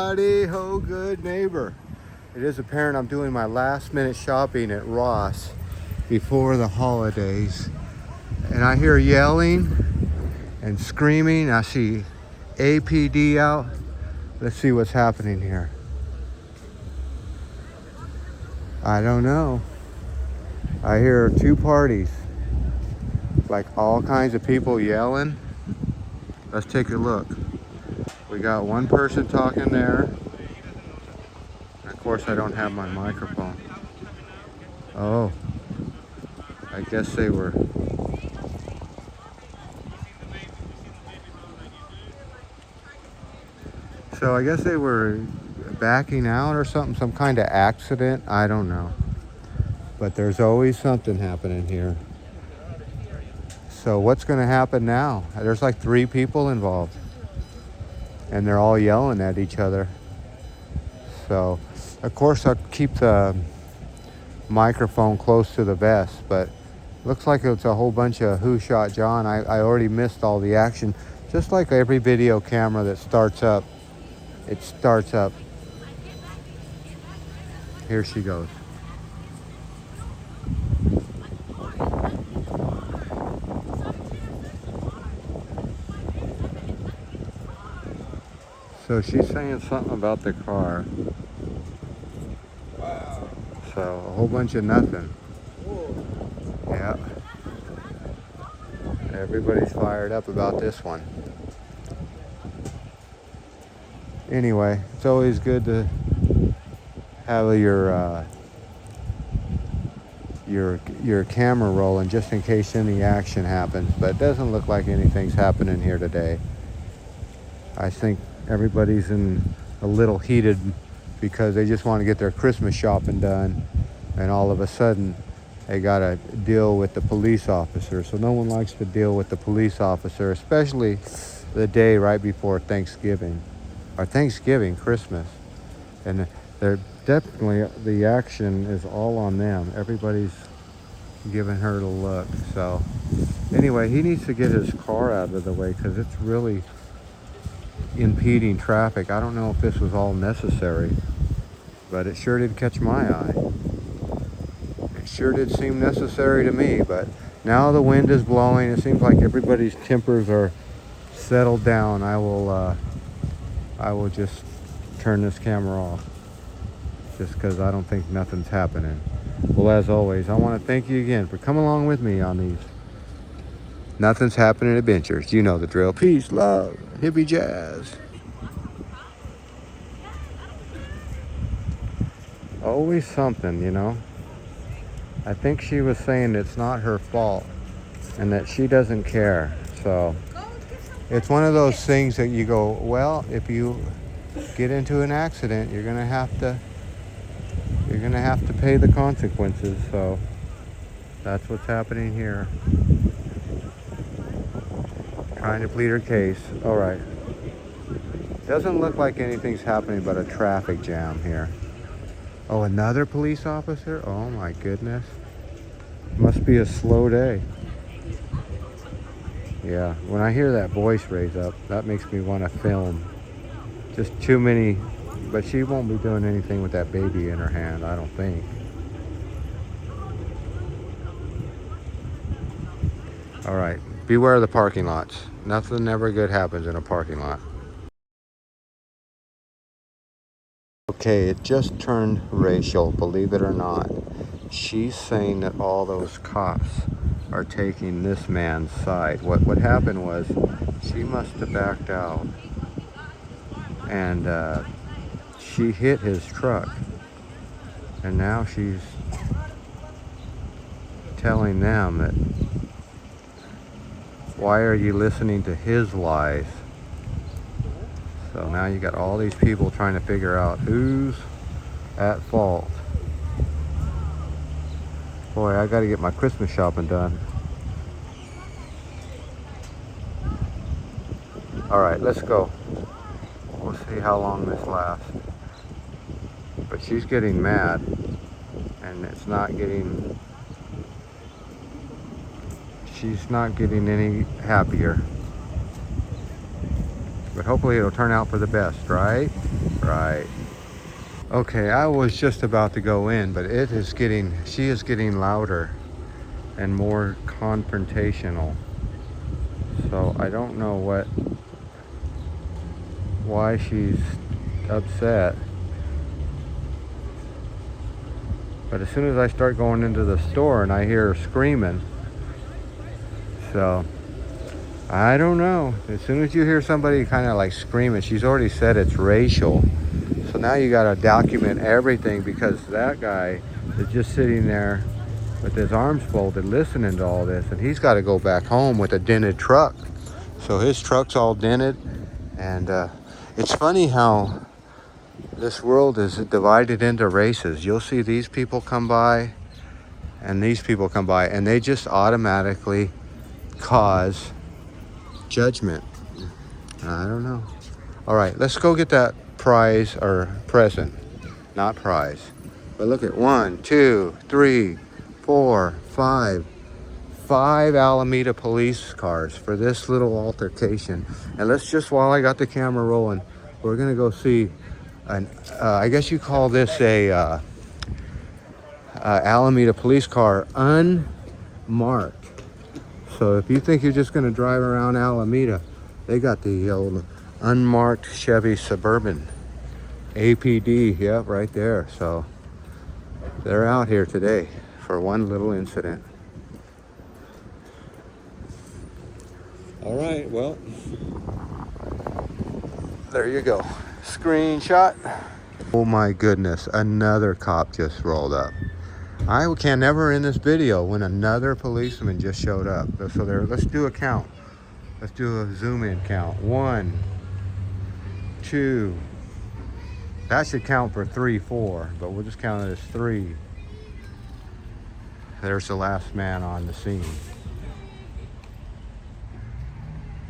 Howdy ho, good neighbor. It is apparent I'm doing my last minute shopping at Ross before the holidays. And I hear yelling and screaming. I see APD out. Let's see what's happening here. I don't know. I hear two parties. Like all kinds of people yelling. Let's take a look. We got one person talking there. Of course, I don't have my microphone. Oh, I guess they were. So I guess they were backing out or something, some kind of accident. I don't know. But there's always something happening here. So what's going to happen now? There's like 3 people involved. And they're all yelling at each other. So, of course, I'll keep the microphone close to the vest, but looks like it's a whole bunch of Who Shot John. I already missed all the action. Just like every video camera that starts up, it starts up. Here she goes. So she's saying something about the car. Wow. So a whole bunch of nothing. Whoa. Yeah. Everybody's fired up about this one. Anyway, it's always good to have your camera rolling just in case any action happens. But it doesn't look like anything's happening here today. I think everybody's in a little heated because they just want to get their Christmas shopping done, and all of a sudden they got to deal with the police officer. So no one likes to deal with the police officer, especially the day right before Thanksgiving, or Thanksgiving, Christmas. And they're definitely, the action is all on them. Everybody's giving her the look. So anyway, he needs to get his car out of the way because it's really impeding traffic. I don't know if this was all necessary, but it sure did catch my eye. It sure did seem necessary to me, but now the wind is blowing. It seems like everybody's tempers are settled down. I will just turn this camera off just because I don't think nothing's happening. Well, as always, I want to thank you again for coming along with me on these Nothing's Happening adventures. You know the drill. Peace, love, hippie jazz. Always something, you know. I think she was saying it's not her fault and that she doesn't care. So it's one of those things that you go, well, if you get into an accident, you're gonna have to pay the consequences. So that's what's happening here. Trying to plead her case. All right. Doesn't look like anything's happening but a traffic jam here. Oh, another police officer? Oh my goodness. Must be a slow day. Yeah, when I hear that voice raise up, that makes me want to film. Just too many, but she won't be doing anything with that baby in her hand, I don't think. All right, beware of the parking lots. Nothing ever good happens in a parking lot. Okay, it just turned racial, believe it or not. She's saying that all those cops are taking this man's side. What happened was she must have backed out and she hit his truck. And now she's telling them that, why are you listening to his lies? So now you got all these people trying to figure out who's at fault. Boy, I gotta get my Christmas shopping done. All right, let's go. We'll see how long this lasts. But she's getting mad, and she's not getting any happier. But hopefully it'll turn out for the best, right? Right. Okay, I was just about to go in, but she is getting louder and more confrontational. So I don't know why she's upset. But as soon as I start going into the store and I hear her screaming, so I don't know. As soon as you hear somebody kind of like screaming, she's already said it's racial. So now you got to document everything, because that guy is just sitting there with his arms folded listening to all this, and he's got to go back home with a dented truck. So his truck's all dented, and it's funny how this world is divided into races. You'll see these people come by and these people come by, and they just automatically cause judgment. I don't know. All right, let's go get that prize or present. Not prize. But look at 1, 2, 3, 4, 5. 5 Alameda police cars for this little altercation. And let's just, while I got the camera rolling, we're gonna go see I guess you call this a Alameda police car unmarked. So if you think you're just gonna drive around Alameda, they got the old unmarked Chevy Suburban APD, yep, right there. So they're out here today for one little incident. All right, well, there you go. Screenshot. Oh my goodness, another cop just rolled up. I can never in this video when another policeman just showed up. So let's do a count. Let's do a zoom in count. 1, 2. That should count for 3, 4, but we'll just count it as 3. There's the last man on the scene.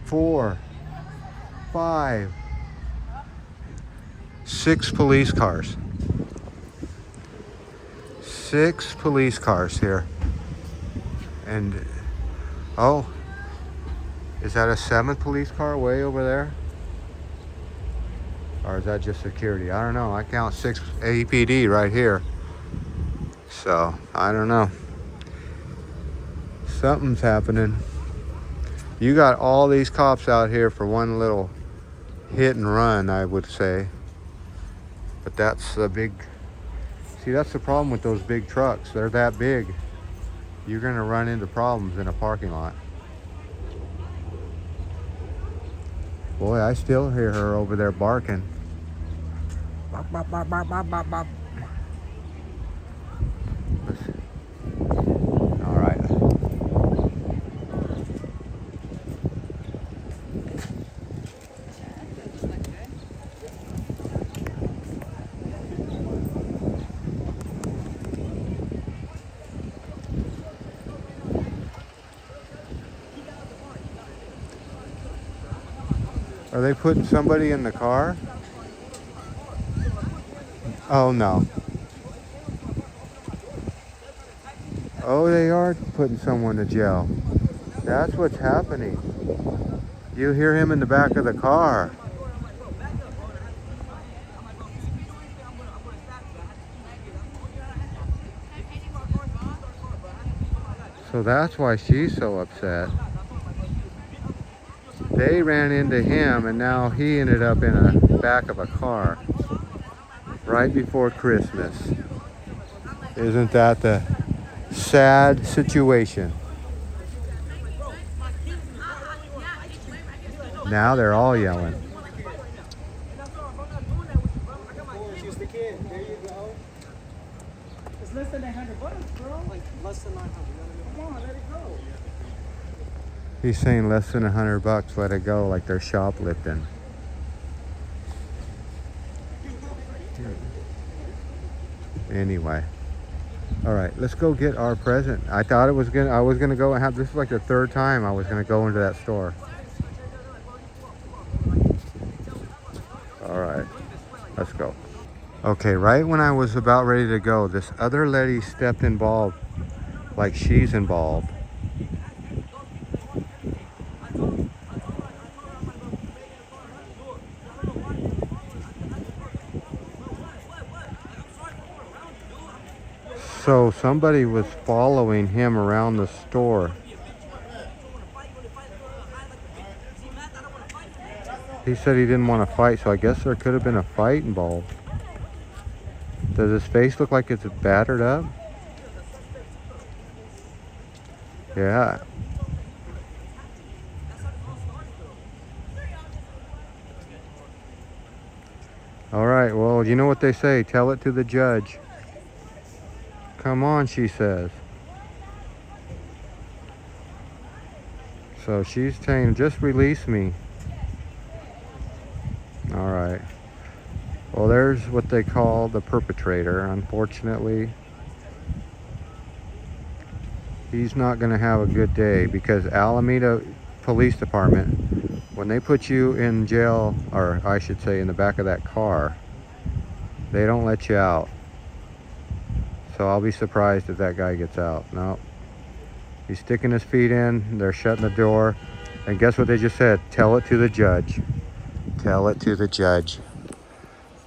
4, 5, 6 police cars. 6 police cars here. And, oh, is that a 7th police car way over there? Or is that just security? I don't know. I count 6 APD right here. So, I don't know. Something's happening. You got all these cops out here for one little hit and run, I would say. But that's the big... See, that's the problem with those big trucks. They're that big. You're going to run into problems in a parking lot. Boy, I still hear her over there barking. Bop, bop, bop, bop, bop, bop, bop. All right. Are they putting somebody in the car? Oh, no. Oh, they are putting someone to jail. That's what's happening. You hear him in the back of the car. So that's why she's so upset. They ran into him, and now he ended up in the back of a car right before Christmas. Isn't that the sad situation? Now they're all yelling. She's the kid. There you go. It's less than $100, bro. Like less than 900. Come on, let it go. He's saying less than $100, let it go, like they're shoplifting. Anyway. All right, let's go get our present. I thought I was gonna go and have, this is like the 3rd time I was gonna go into that store. All right, let's go. Okay, right when I was about ready to go, this other lady stepped involved, like she's involved. So somebody was following him around the store. He said he didn't want to fight, so I guess there could have been a fight involved. Does his face look like it's battered up? Yeah. All right, well, you know what they say, tell it to the judge. Come on, she says. So she's saying, just release me. All right. Well, there's what they call the perpetrator. Unfortunately, he's not going to have a good day, because Alameda Police Department, when they put you in jail, or I should say in the back of that car, they don't let you out. So I'll be surprised if that guy gets out. No. He's sticking his feet in. They're shutting the door. And guess what they just said? Tell it to the judge. Tell it to the judge.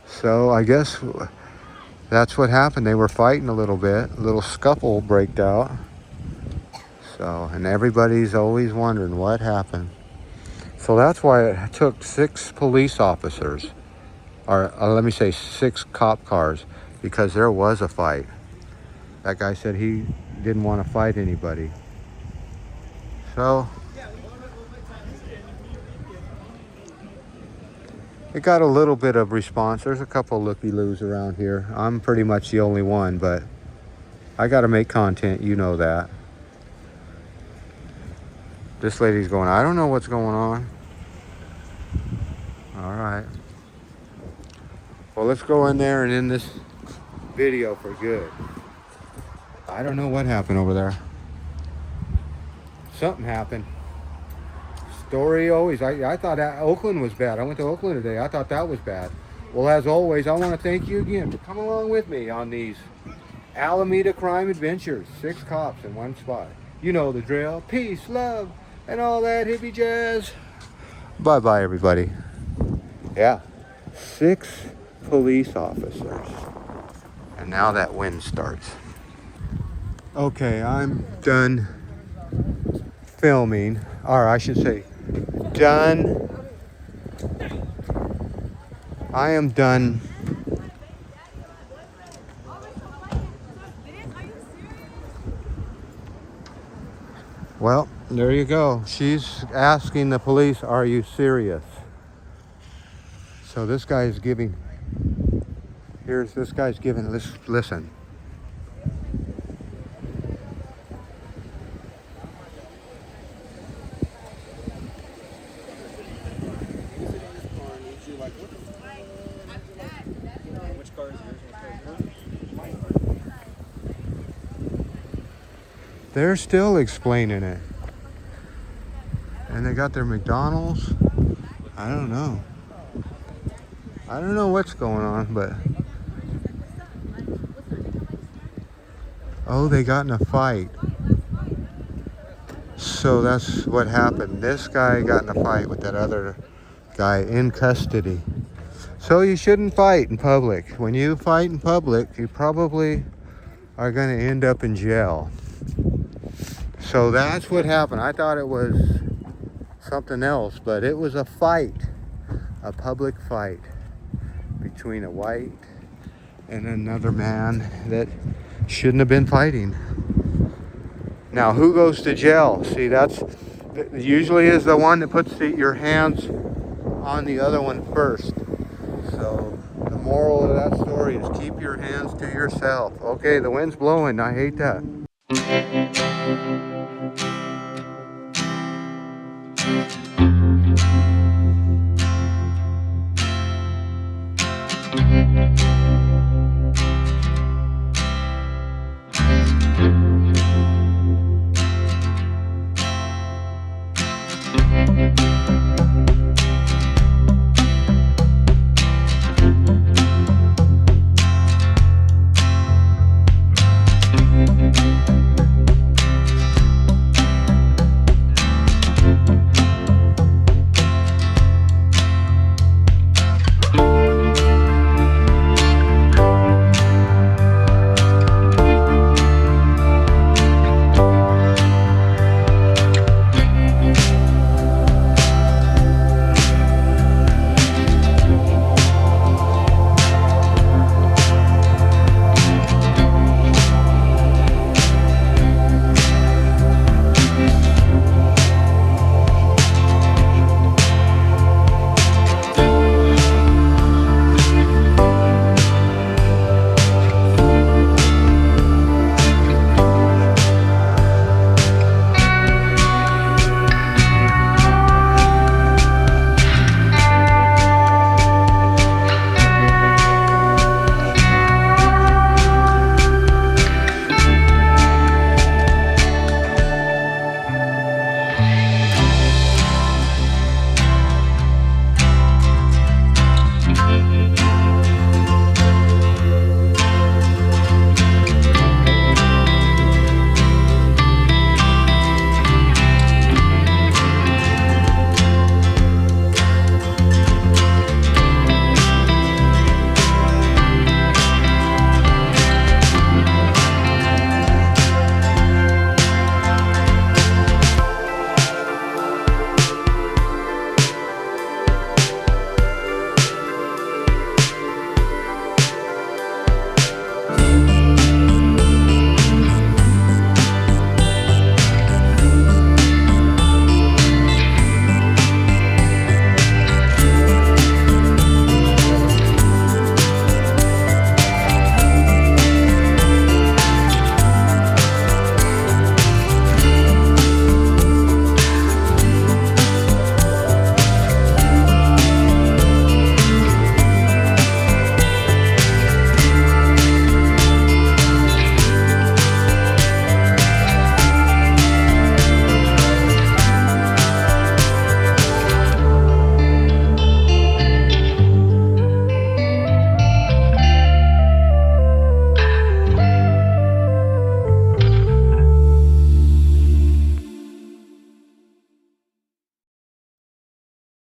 So I guess that's what happened. They were fighting a little bit. A little scuffle braked out. So, and everybody's always wondering what happened. So that's why it took 6 police officers, or let me say 6 cop cars, because there was a fight. That guy said he didn't want to fight anybody. So it got a little bit of response. There's a couple looky-loos around here. I'm pretty much the only one, but I got to make content, you know that. This lady's going, I don't know what's going on. All right. Well, let's go in there and end this video for good. I don't know what happened over there. Something happened. Story always. I thought Oakland was bad. I went to Oakland today. I thought that was bad. Well, as always, I want to thank you again for coming along with me on these Alameda crime adventures. 6 cops in one spot. You know the drill. Peace, love, and all that hippie jazz. Bye-bye, everybody. Yeah. 6 police officers. And now that wind starts. Okay, I'm done filming. Or I should say, done. I am done. Well, there you go. She's asking the police, are you serious? So this guy is giving, this guy's giving, listen. They're still explaining it. And they got their McDonald's. I don't know. I don't know what's going on, but... Oh, they got in a fight. So that's what happened. This guy got in a fight with that other guy in custody. So you shouldn't fight in public. When you fight in public, you probably are going to end up in jail. So that's what happened. I thought it was something else, but it was a fight, a public fight between a white and another man that shouldn't have been fighting. Now, who goes to jail? See, that's usually is the one that puts your hands on the other one first. So the moral of that story is keep your hands to yourself. Okay, the wind's blowing. I hate that.